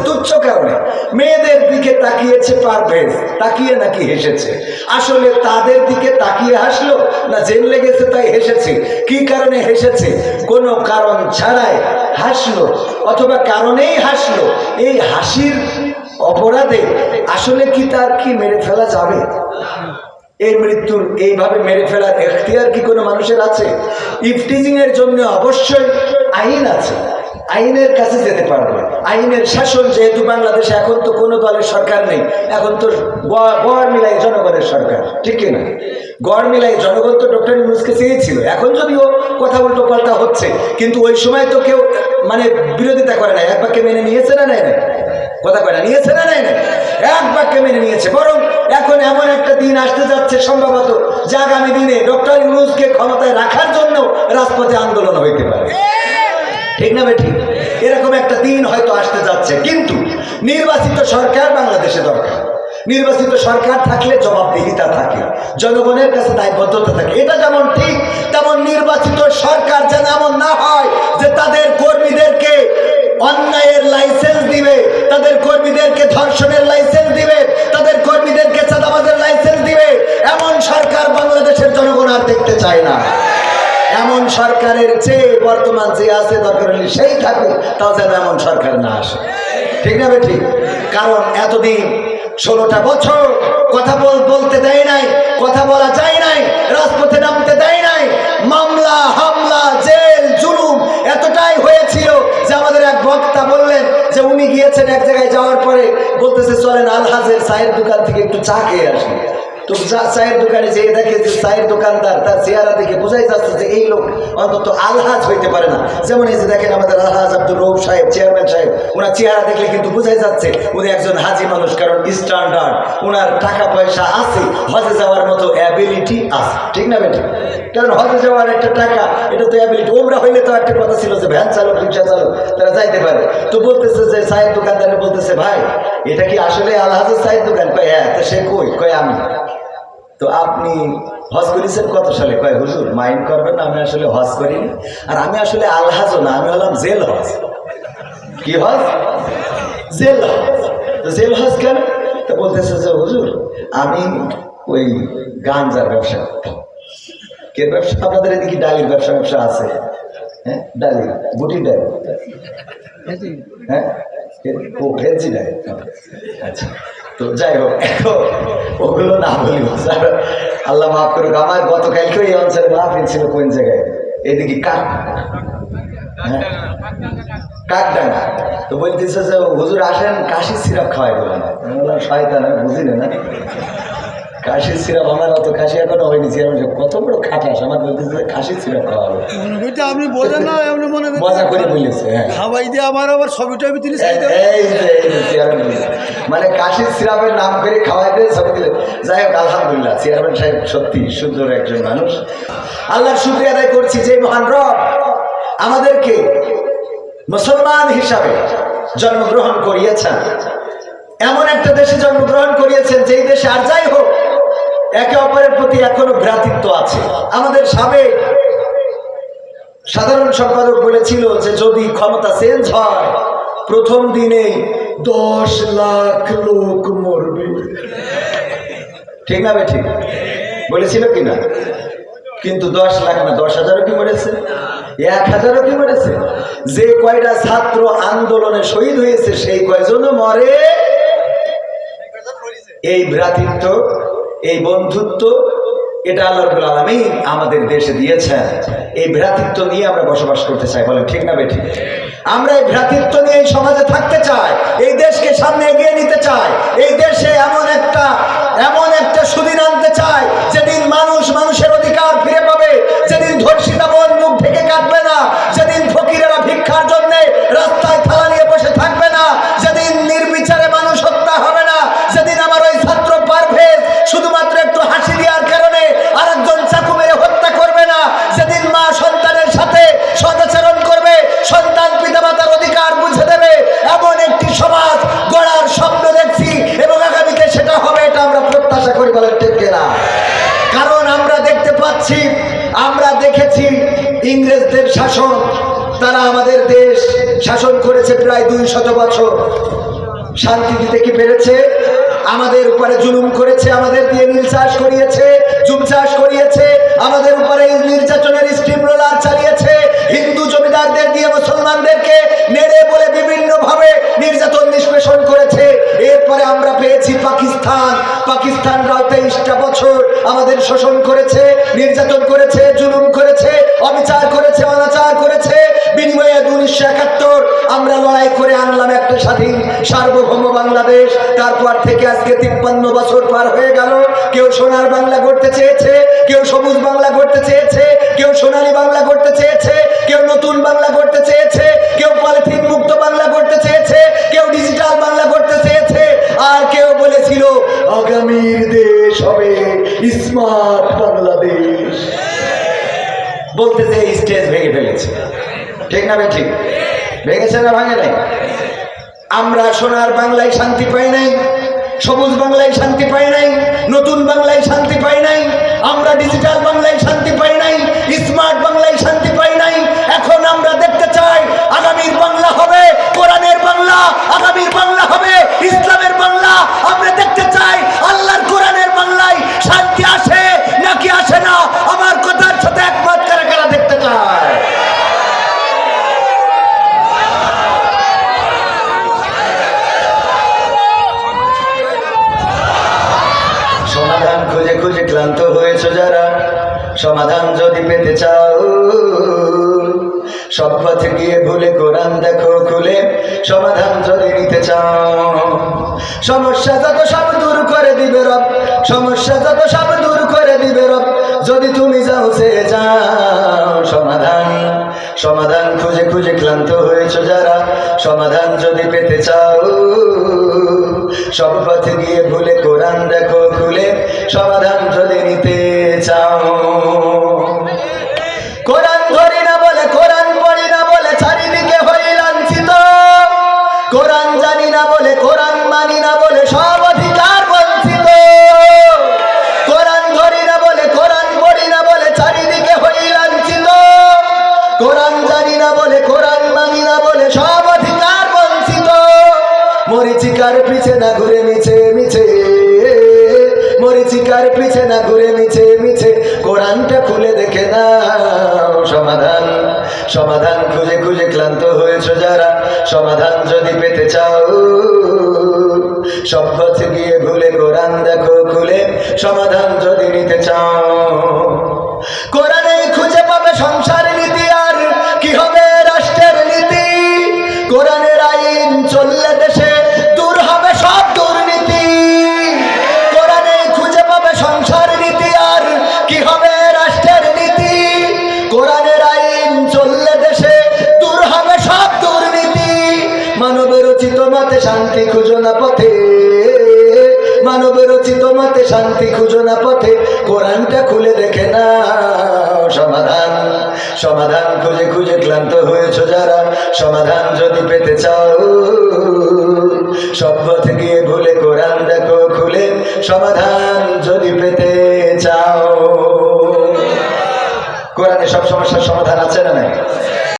তুচ্ছ কারণে। মেয়েদের দিকে তাকিয়েছে পারভেজ, তাকিয়ে নাকি হেসেছে। আসলে তাদের দিকে তাকিয়ে হাসলো না জেল লেগেছে তাই হেসেছে? কি কারণে হেসেছে? কোনো কারণ ছাড়াই হাসলো অথবা কারণেই হাসলো। এই হাসির অপরাধে আসলে কি তার কি মেরে ফেলা যাবে? এই মৃত্যুর এইভাবে মেরে ফেলার এখতিয়ার কি কোনো মানুষের আছে? ইফটিজিং এর জন্য অবশ্যই আইন আছে, আইনের কাছে যেতে পারবে। আইনের শাসন যেহেতু বাংলাদেশে এখন তো কোনো দলের সরকার নেই, এখন তো গড় মিলাই জনগণের সরকার, ঠিক কিনা? গড় মিলাই জনগণ তো ডক্টর ইউনূসকে চেয়েছিল। এখন যদিও কথা উল্টো পাল্টা হচ্ছে, কিন্তু ওই সময় তো কেউ মানে বিরোধিতা করে না, এক বাক্যে মেনে নিয়েছে না নেয় না? কথা কয় না, নিয়েছে না নেয় না? এক বাক্যে মেনে নিয়েছে। বরং এখন এমন একটা দিন আসতে যাচ্ছে সম্ভবত যে আগামী দিনে ডক্টর ইউনূসকে ক্ষমতায় রাখার জন্য রাজপথে আন্দোলন হইতে পারে, ঠিক না বেঠি? এরকম একটা দিন হয়তো আসতে যাচ্ছে। কিন্তু নির্বাচিত সরকার বাংলাদেশে দরকার। নির্বাচিত সরকার থাকলে জবাবদিহিতা থাকে, জনগণের কাছে দায়বদ্ধতা থাকে। এটা যেমন ঠিক, তেমন নির্বাচিত সরকার যেন এমন না হয় যে তাদের কর্মীদেরকে অন্যায়ের লাইসেন্স দিবে, তাদের কর্মীদেরকে ধর্ষণের লাইসেন্স দিবে, তাদের কর্মীদেরকে চাঁদাবাজের লাইসেন্স দিবে। এমন সরকার বাংলাদেশের জনগণ আর দেখতে চায় না। এমন সরকারের চেয়ে বর্তমান যে আছে দরকার হলে সেই থাকুক, তাও যেন এমন সরকার না আসে, ঠিক না বেঠিক? কারণ এতদিন 16টা বছর কথা বলতে দেয় নাই, কথা বলা যায় নাই, রাজপথে নামতে দেয় নাই। মামলা হামলা জেল জুলুম এতটাই হয়েছিল যে আমাদের এক বক্তা বললেন যে উনি গিয়েছেন এক জায়গায়, যাওয়ার পরে বলতেছে চলেন আলহাজের চায়ের দোকান থেকে একটু চা খেয়ে আসি। তো চায়ের দোকানে যেয়ে দেখে যে চায়ের দোকানদার তার চেহারা দেখে বোঝাই যাচ্ছে যে এই লোক অন্তত আলহাজ হইতে পারে না। যেমন এই যে দেখেন আমাদের আলহাজ আব্দুর রউফ সাহেব, চেয়ারম্যান সাহেব, ওনার চেহারা দেখলে কিন্তু বোঝাই যাচ্ছে উনি একজন হাজি মানুষ। কারণ স্ট্যান্ডার্ড, ওনার টাকা পয়সা আছে, হজে যাওয়ার মতো অ্যাবিলিটি আছে, ঠিক না বেটি? কারণ হজে যাওয়ার একটা টাকা, এটা তো অ্যাবিলিটি। ওমরা হইলে তো একটা কথা ছিল যে ভ্যান চালক রিক্সা চালক তারা যাইতে পারে। তো বলতেছে যে চায়ের দোকানদারে বলতেছে ভাই এটা কি আসলে আলহাজের চায়ের দোকান? কয় হ্যাঁ। তো সে কই? কয় আমি। তো আপনি হজ করেছেন কত সালে? কয় হুজুর মাইন্ড করবেন না, আমি আসলে হজ করিনি, আর আমি আসলে আলহাজও না, আমি হলাম জেল হজ। কি হজ? জেল হজ। তো জেল হজ কেন? তো বলতেছে যে হুজুর আমি ওই গাঞ্জার ব্যবসা করতাম। কে ব্যবসা? আপনাদের এদিকে ডালির ব্যবসা আছে? হ্যাঁ, ডালি, গুটি ডাল। হ্যাঁ, ও ভেজি ডাল। আচ্ছা, তো যাই হোক, এখন ওগুলো না বলি, আল্লাহ মাফ করুক। আমার গতকালকে এই অঞ্চলে মাহফিল ছিল কোন জায়গায়, এদিকে কাকডাঙ্গা। তো বলতেছে যে হুজুর আসেন কাশির সিরাপ খাওয়াই বলেন। আমি বললাম শয়তান, আমি বুঝি না। কাশির সিরাপ আমার অত কাশি এখনো হয়নি, কত বড় খাটাস। আমার বলতেছে কাশির সিরাপ খাওয়াবো, আপনি বোঝেন না, এমনি মনে মজা করে বলেছে। হ্যাঁ, খাওয়াই দিয়ে আমার আবার ছবি টবি তুলে মানে কাশির সিরাপের নাম করে খাওয়াই দিয়ে ছবি দিলে। যাই হোক, আলহামদুলিল্লাহ চেয়ারম্যান সাহেব সত্যি সুন্দর একজন মানুষ। আল্লাহর শুকরিয়া আদায় করছি যে মহান রব আমাদেরকে মুসলমান হিসাবে জন্মগ্রহণ করিয়েছেন, এমন একটা দেশে জন্মগ্রহণ করিয়েছেন যেই দেশে আর যাই হোক একে অপরের প্রতি এখনো ভ্রাতৃত্ব আছে। আমাদের সাবেক সাধারণ সম্পাদক বলেছিল যে যদি ক্ষমতা চেঞ্জ হয় প্রথম দিনেই 10 লাখ লোক মরবে, ঠিক না বে? ঠিক বলেছিল কিনা? কিন্তু 10 লাখ না, 10,000ও কি মরেছে? 1,000ও কি মরেছে? যে কয়টা ছাত্র আন্দোলনে শহীদ হয়েছে সেই কয়জনও মরে। এই ভ্রাতৃত্ব, এই বন্ধুত্ব, এটা আল্লাহ রাব্বুল আলামিন আমাদের দেশে দিয়েছেন। এই ভ্রাতৃত্ব নিয়ে আমরা বসবাস করতে চাই, বলেন ঠিক না বেঠিক? আমরা এই ভ্রাতৃত্ব নিয়ে এই সমাজে থাকতে চাই, এই দেশকে সামনে এগিয়ে নিতে চাই। এই দেশে এমন একটা সুদিন আনতে চাই যেদিন মানুষ মানুষের অধিকার ফিরে পাবে, যেদিন ধর্ষিতা বোন মুখ ঢেকে কাটবে না, যেদিন ফকিরেরা ভিক্ষার জন্য রাস্তায় থালা নিয়ে বসে থাকবে না, যেদিন নির্বিচারে মানুষ হত্যা হবে না, যেদিন আমার ওই ছাত্র পারভেজ শুধুমাত্র একটু হাসি দেওয়ার কারণে আরেকজন চাকু মেরে হত্যা করবে না, যেদিন মা সন্তানের সাথে সদাচরণ করবে, সন্তান পিতামাতার অধিকার বুঝে দেবে, এমন একটি সমাজ গড়ার স্বপ্ন দেখছি এবং আগামীতে সেটা হবে, এটা আমরা প্রত্যাশা করি, বলেন ঠিক কিনা? কারণ আমরা দেখতে পাচ্ছি, আমরা দেখেছি ইংরেজদের শাসন, তারা আমাদের দেশ শাসন করেছে প্রায় 200 বছর। শান্তি দিতে কি পেরেছে? আমাদের উপরে জুলুম করেছে, আমাদের দিয়ে নীল চাষ করিয়েছে, জুম চাষ করিয়েছে, আমাদের উপরে নির্যাতনের স্টিম রোলার চালিয়েছে, হিন্দু জমিদারদের দিয়ে মুসলমানদেরকে নেড়ে বলে বিভিন্ন ভাবে নির্যাতন নিষ্পেষণ করেছে। এরপরে আমরা পেয়েছি পাকিস্তান। পাকিস্তানরাও 23টা বছর আমাদের শোষণ করেছে, নির্যাতন করেছে, জুলুম করেছে, অবিচার করেছে, অনাচার করেছে। বিনিময়ে 1971 আমরা লড়াই করে আনলাম একটা স্বাধীন সার্বভৌম বাংলাদেশ। তারপর থেকে আজকে 53 বছর পার হয়ে গেল। কেউ সোনার বাংলা করতে চেয়েছে, কেউ সবুজ বাংলা করতে চেয়েছে, কেউ সোনালী বাংলা করতে চেয়েছে, কেউ নতুন বাংলা করতে চেয়েছে, কেউ পলিথিন মুক্ত বাংলা করতে চেয়েছে, কেউ ডিজিটাল বাংলা করতে চেয়েছে, আর কেউ বলেছিল আগামীর দেশ হবে স্মার্ট বাংলাদেশ। বলতে যে স্টেজ ভেঙে ফেলেছে। ঠিক না? ঠিক ভেঙেছে না ভাঙে নাই? আমরা সোনার বাংলায় শান্তি পাই নাই, সবুজ বাংলায় শান্তি পাই নাই, নতুন বাংলায় শান্তি পাই নাই, আমরা ডিজিটাল বাংলায় শান্তি পাই নাই, স্মার্ট বাংলায় শান্তি পাই নাই। এখন আমরা দেখতে চাই আগামীর বাংলা হবে কোরআনের বাংলা, আগামীর বাংলা হবে ইসলামের বাংলা। আমরা দেখতে চাই আল্লাহর কোরআনের বাংলায় শান্তি আসে নাকি আসে না। আমার কথার সাথে একমত কারা কারা দেখতে চায়? সমাধান খুঁজে খুঁজে ক্লান্ত হয়েছে যারা, সমাধান যদি পেতে চাও সব পথে গিয়ে ভুলে কোরআন দেখো খুলে। সমাধান যদি নিতে চাও সমস্যা যত সব দূর করে দিবে রব, সমস্যা যত সব দূর করে দিবে রব, যদি তুমি যাও সে যাও। সমাধান সমাধান খুঁজে খুঁজে ক্লান্ত হয়েছে যারা, সমাধান যদি পেতে চাও সব পথে গিয়ে ভুলে কোরআন দেখো খুলে। সমাধান যদি নিতে চাও কোরআন ধরি না বলে, কোরআন পড়ি না বলে চারিদিকে হই লাঞ্ছিত, কোরআন জানি না বলে, কোরআন মানি না বলে সব অধিকার বঞ্চিত, কোরআন ধরি না বলে, কোরআন পড়ি না বলে চারিদিকে হই লাঞ্ছিত, কোরআন জানি না বলে, কোরআন মানি না বলে সব অধিকার বঞ্চিত। মরিচিকার পিছে না ঘুরে মিছে মিছে, মরিচিকার পিছে না ঘুরে মিছে মিছে, কোরআনটা খুলে দেখে নাও। সমাধান সমাধান খুঁজে খুঁজে ক্লান্ত হয়েছে যারা, সমাধান যদি পেতে চাও সব পথে গিয়ে ভুলে কোরআন দেখো খুলে। সমাধান যদি নিতে চাও কোরআনে খুঁজে পাবে সংসার নীতি, আর কি হবে রাষ্ট্রের নীতি। কোরআনের আইন চললে দেশে দূর হবে সব দুর্নীতি, কোরআনে খুঁজে পাবে সংসার নীতি, আর কি হবে রাষ্ট্রের নীতি। কোরআনের আইন চললে দেশে দূর হবে সব দুর্নীতি। মানবের রচিত মতে শান্তি খুঁজো না পথে, মানবের রচিত মতে শান্তি খুঁজো না পথে, কোরআনটা খুলে দেখে না। সমাধান সমাধান খুঁজে খুঁজে ক্লান্ত হয়েছে যারা, সমাধান যদি পেতে চাও সব পথে গিয়ে ভুলে কোরআন দেখো খুলে। সমাধান যদি পেতে চাও। কোরআনে সব সমস্যার সমাধান আছে না নাই?